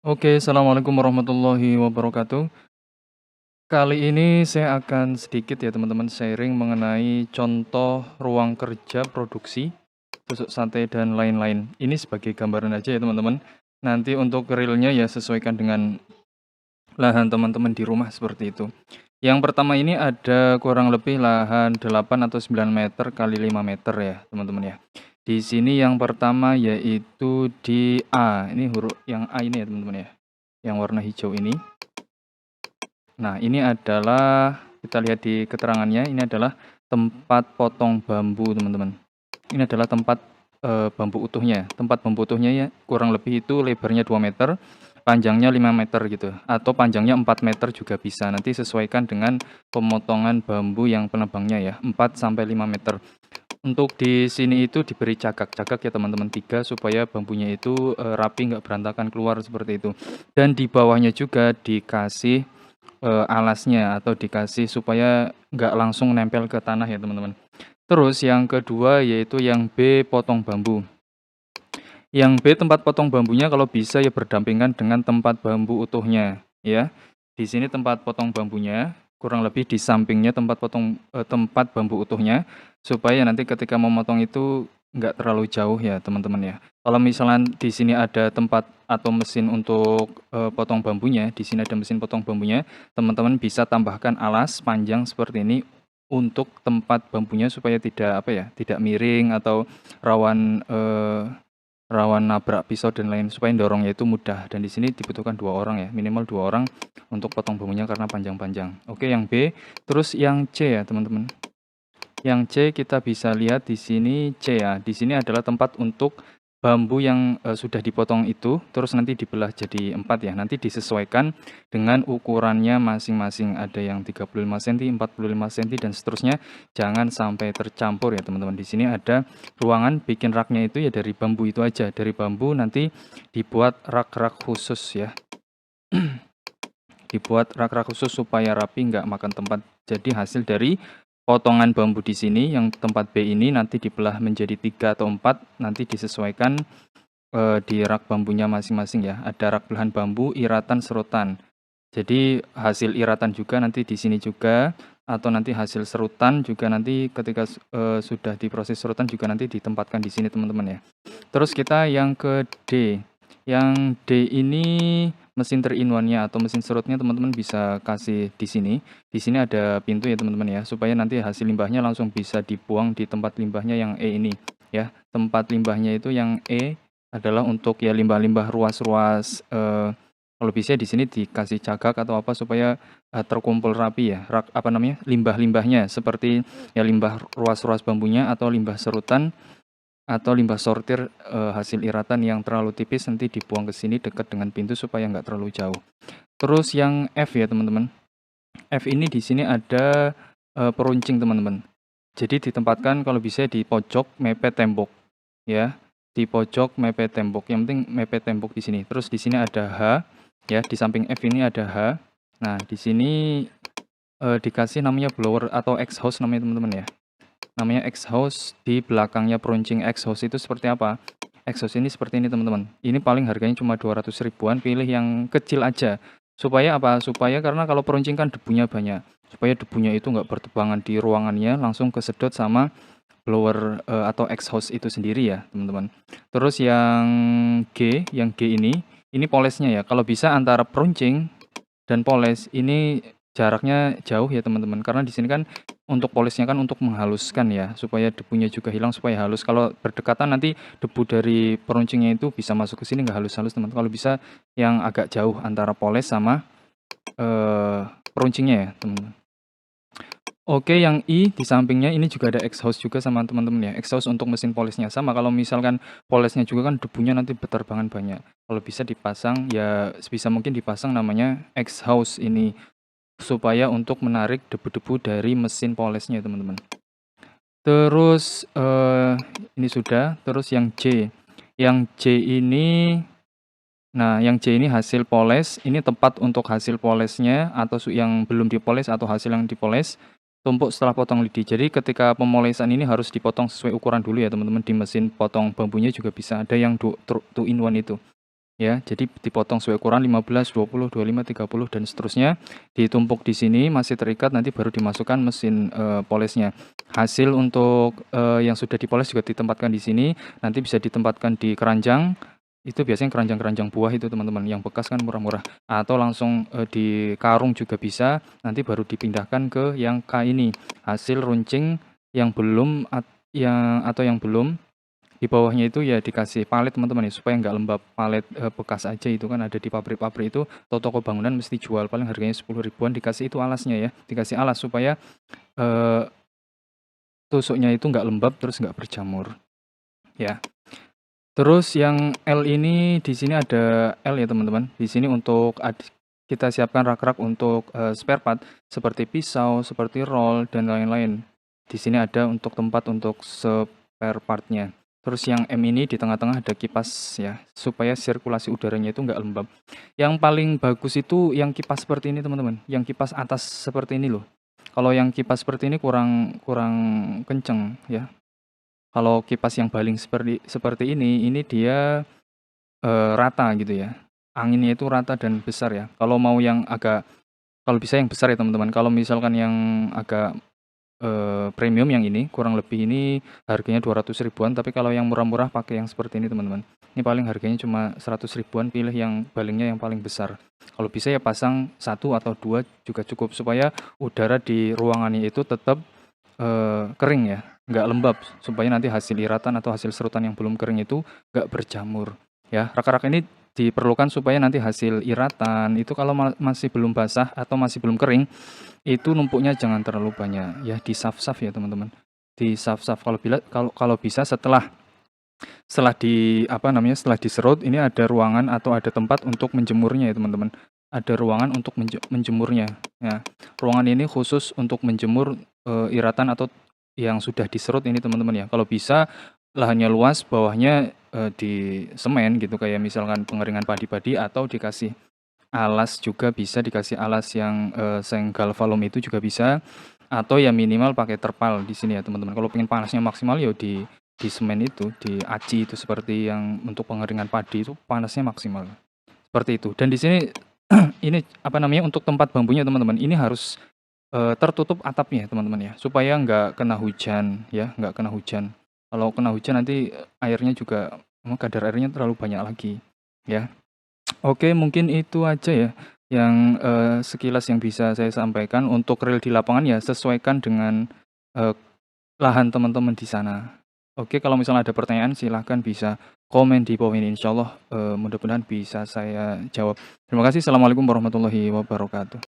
Oke, assalamualaikum warahmatullahi wabarakatuh. Kali ini saya akan sedikit ya teman-teman sharing mengenai contoh ruang kerja produksi, tusuk sate dan lain-lain. Ini sebagai gambaran aja ya teman-teman. Nanti untuk realnya ya sesuaikan dengan lahan teman-teman di rumah seperti itu. Yang pertama ini ada kurang lebih lahan 8 atau 9 meter kali 5 meter ya teman-teman ya. Di sini yang pertama yaitu di A, ini huruf yang A ini ya teman-teman ya, yang warna hijau ini. Nah, ini adalah kita lihat di keterangannya, ini adalah tempat potong bambu, teman-teman. Ini adalah tempat bambu utuhnya. Tempat bambu utuhnya ya kurang lebih itu lebarnya 2 meter, panjangnya 5 meter gitu. Atau panjangnya 4 meter juga bisa. Nanti sesuaikan dengan pemotongan bambu yang penebangnya ya, 4 sampai 5 meter. Untuk di sini itu diberi cagak-cagak ya teman-teman, 3 supaya bambunya itu rapi, nggak berantakan keluar seperti itu. Dan di bawahnya juga dikasih alasnya atau dikasih supaya nggak langsung nempel ke tanah ya teman-teman. Terus yang kedua yaitu yang B, potong bambu. Yang B, tempat potong bambunya kalau bisa ya berdampingan dengan tempat bambu utuhnya ya. Di sini tempat potong bambunya kurang lebih di sampingnya tempat bambu utuhnya, supaya nanti ketika memotong itu nggak terlalu jauh ya teman-teman ya. Kalau misalnya di sini ada tempat atau mesin untuk potong bambunya, di sini ada mesin potong bambunya, teman-teman bisa tambahkan alas panjang seperti ini untuk tempat bambunya supaya tidak apa ya, tidak miring atau rawan rawan nabrak pisau dan lain, supaya dorongnya itu mudah. Dan di sini dibutuhkan 2 orang ya, minimal 2 orang untuk potong bambunya karena panjang-panjang. Oke, yang B. Terus yang C ya teman-teman. Yang C kita bisa lihat di sini C ya. Di sini adalah tempat untuk bambu yang sudah dipotong itu, terus nanti dibelah jadi 4 ya. Nanti disesuaikan dengan ukurannya masing-masing. Ada yang 35 cm, 45 cm dan seterusnya. Jangan sampai tercampur ya teman-teman. Di sini ada ruangan bikin raknya itu ya dari bambu itu aja. Dari bambu nanti dibuat rak-rak khusus ya. Dibuat rak-rak khusus supaya rapi, nggak makan tempat. Jadi hasil dari potongan bambu di sini yang tempat B ini nanti dibelah menjadi 3 atau 4, nanti disesuaikan di rak bambunya masing-masing ya. Ada rak belahan bambu, iratan, serutan. Jadi hasil iratan juga nanti di sini juga, atau nanti hasil serutan juga nanti ketika sudah diproses serutan juga nanti ditempatkan di sini teman-teman ya. Terus kita yang ke D. Yang D ini mesin 3-in-1-nya atau mesin serutnya teman-teman bisa kasih di sini. Di sini ada pintu ya teman-teman ya, supaya nanti hasil limbahnya langsung bisa dibuang di tempat limbahnya yang E ini ya. Tempat limbahnya itu yang E adalah untuk ya limbah-limbah ruas-ruas, kalau bisa di sini dikasih cagak atau apa supaya terkumpul rapi ya, limbah-limbahnya seperti ya limbah ruas-ruas bambunya atau limbah serutan atau limbah sortir hasil iratan yang terlalu tipis nanti dibuang ke sini dekat dengan pintu supaya nggak terlalu jauh. Terus yang F ya teman-teman. F ini di sini ada peruncing teman-teman. Jadi ditempatkan kalau bisa di pojok mepet tembok ya. Di pojok mepet tembok. Yang penting mepet tembok di sini. Terus di sini ada H ya, di samping F ini ada H. Nah, di sini dikasih namanya blower atau exhaust namanya teman-teman ya. Namanya exhaust, di belakangnya peruncing exhaust itu seperti apa? Exhaust ini seperti ini teman-teman. Ini paling harganya cuma 200 ribuan, pilih yang kecil aja. Supaya apa? Supaya karena kalau peruncing kan debunya banyak. Supaya debunya itu nggak bertebangan di ruangannya, langsung kesedot sama blower atau exhaust itu sendiri ya teman-teman. Terus yang G ini polesnya ya. Kalau bisa antara peruncing dan poles ini jaraknya jauh ya teman-teman, karena di sini kan untuk polesnya kan untuk menghaluskan ya, supaya debunya juga hilang supaya halus. Kalau berdekatan nanti debu dari peruncingnya itu bisa masuk ke sini nggak halus-halus teman. Kalau bisa yang agak jauh antara poles sama peruncingnya ya teman-teman. Oke, yang I di sampingnya ini juga ada exhaust juga sama teman-teman ya. Exhaust untuk mesin polesnya sama. Kalau misalkan polesnya juga kan debunya nanti berterbangan banyak. Kalau bisa dipasang ya sebisa mungkin dipasang namanya exhaust ini supaya untuk menarik debu-debu dari mesin polesnya teman-teman. Terus ini sudah, terus yang J. Yang J ini yang J ini hasil poles, ini tepat untuk hasil polesnya atau yang belum dipoles atau hasil yang dipoles, tumpuk setelah potong lidi. Jadi ketika pemolesan ini harus dipotong sesuai ukuran dulu ya teman-teman, di mesin potong bambunya juga bisa, ada yang 2-in-1 itu. ya. Jadi dipotong sesuai ukuran 15, 20, 25, 30 dan seterusnya. Ditumpuk di sini masih terikat, nanti baru dimasukkan mesin polesnya. Hasil untuk yang sudah dipoles juga ditempatkan di sini, nanti bisa ditempatkan di keranjang. Itu biasanya keranjang-keranjang buah itu teman-teman, yang bekas kan murah-murah. Atau langsung di karung juga bisa, nanti baru dipindahkan ke yang K ini. Hasil runcing yang belum atau yang belum, di bawahnya itu ya dikasih palet teman-teman ya, supaya nggak lembab. Palet bekas aja itu kan ada di pabrik-pabrik itu, atau toko bangunan mesti jual, paling harganya 10 ribuan, dikasih itu alasnya ya, dikasih alas supaya eh, tusuknya itu nggak lembab terus nggak berjamur ya. Terus yang L ini, di sini ada L ya teman-teman. Di sini untuk kita siapkan rak-rak untuk spare part seperti pisau, seperti roll dan lain-lain. Di sini ada untuk tempat untuk spare partnya. Terus yang M ini di tengah-tengah ada kipas ya, supaya sirkulasi udaranya itu nggak lembab. Yang paling bagus itu yang kipas seperti ini teman-teman, yang kipas atas seperti ini loh. Kalau yang kipas seperti ini kurang kenceng ya. Kalau kipas yang baling seperti ini dia rata gitu ya. Anginnya itu rata dan besar ya. Kalau mau yang kalau bisa yang besar ya teman-teman. Kalau misalkan yang agak premium yang ini, kurang lebih ini harganya 200 ribuan, tapi kalau yang murah-murah pakai yang seperti ini teman-teman. Ini paling harganya cuma 100 ribuan, pilih yang balingnya yang paling besar. Kalau bisa ya pasang 1 atau 2 juga cukup, supaya udara di ruangannya itu tetap kering ya, nggak lembab, supaya nanti hasil iratan atau hasil serutan yang belum kering itu nggak berjamur ya. Rak-rak ini diperlukan supaya nanti hasil iratan itu kalau masih belum basah atau masih belum kering, itu numpuknya jangan terlalu banyak ya, disaf-saf ya teman-teman. Disaf-saf kalau bisa setelah diserut, ini ada ruangan atau ada tempat untuk menjemurnya ya teman-teman. Ada ruangan untuk menjemurnya ya. Ruangan ini khusus untuk menjemur iratan atau yang sudah diserut ini teman-teman ya. Kalau bisa lahannya luas, bawahnya di semen gitu, kayak misalkan pengeringan padi-padi, atau dikasih alas juga bisa, dikasih alas yang seng galvalum itu juga bisa, atau ya minimal pakai terpal di sini ya teman-teman. Kalau pengen panasnya maksimal ya di semen itu, di aci itu, seperti yang untuk pengeringan padi itu panasnya maksimal. Seperti itu. Dan di sini ini untuk tempat bambunya teman-teman, ini harus tertutup atapnya teman-teman ya, supaya nggak kena hujan ya, nggak kena hujan. Kalau kena hujan nanti airnya juga, kadar airnya terlalu banyak lagi ya. Oke, mungkin itu aja ya yang sekilas yang bisa saya sampaikan. Untuk real di lapangan ya sesuaikan dengan eee, lahan teman-teman di sana. Oke, kalau misalnya ada pertanyaan silahkan bisa komen di bawah ini, insyaallah mudah-mudahan bisa saya jawab. Terima kasih. Assalamualaikum warahmatullahi wabarakatuh.